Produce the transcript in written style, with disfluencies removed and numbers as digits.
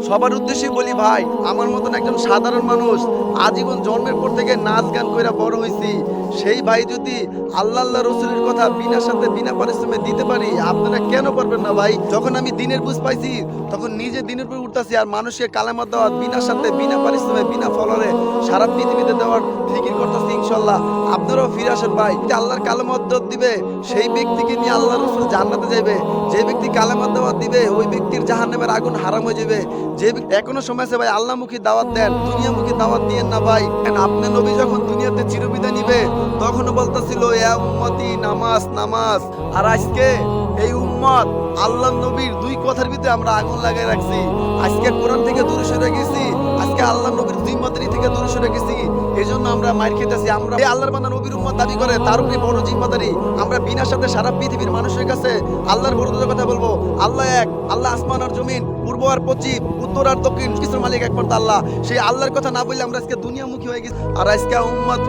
সবার উদ্দেশ্যে বলি ভাই, আমার মতন একজন সাধারণ মানুষ আজীবন জন্মের পর থেকে নাচ গান করে বড় হয়েছি, সেই ভাই যদি আল্লাহ আল্লাহ রসুলের কথা বিনা সাথে বিনা পরিশ্রমে দিতে পারি, আপনারা কেন পারবেন না ভাই? যখন আমি দিনের বুঝ পাইছি তখন নিজে দিনের উপর উঠতেছি, আর মানুষকে কালেমা দেওয়া বিনা সাথে বিনা পরিশ্রমে বিনা ফলরে সারা পৃথিবীতে দেওয়ার ফিকির করতেছি। ইনশাল্লাহ আপনারাও ফিরে আসেন ভাই। আল্লাহর কালেমা দিবে সেই ব্যক্তিকে নিয়ে আল্লাহ রসুল জান্নাতে যাবে। যে ব্যক্তি কালেমা দাওয়াত দিবে ওই ব্যক্তির জাহান্নামের আগুন হারাম হয়ে যাবে। যে এখনো সময় আছে ভাই, আল্লাহমুখী দাওয়াত দেন, দুনিয়ামুখী দাওয়াত দিয়েন না ভাই। আপনি নবী যখন দুনিয়াতে চিরবিদায় নিবে তখনও বলতেছিল ইয়া উম্মতি নামাজ নামাজ। আর আজকে এই উম্মত আল্লাহ নবীর দুই কথার ভিতরে আমরা আগুন লাগাই রাখছি। আজকে কোরআন থেকে দূরে সরে গেছি, আজকে আল্লাহ নবীর জিম্মাদারি থেকে দূরে সরে গেছি। এই জন্য আমরা মাইর খেতেছি। আমরা আল্লাহর বান্দা নবীর উম্মত দাবি করে তার উপরে বড় জিম্মাদারি। আমরা বিনা সাথে সারা পৃথিবীর মানুষের কাছে আল্লাহর বড়দের কথা বলবো। আল্লাহ এক, আল্লাহ আসমান আর জমিন, পূর্ব আর পশ্চিম, উত্তর আর দক্ষিণ, কিছুর মালিক একমাত্র আল্লাহ। সেই আল্লাহর কথা না বললে আমরা আজকে দুনিয়ামুখী হয়ে গেছি। আর আজকে উম্মত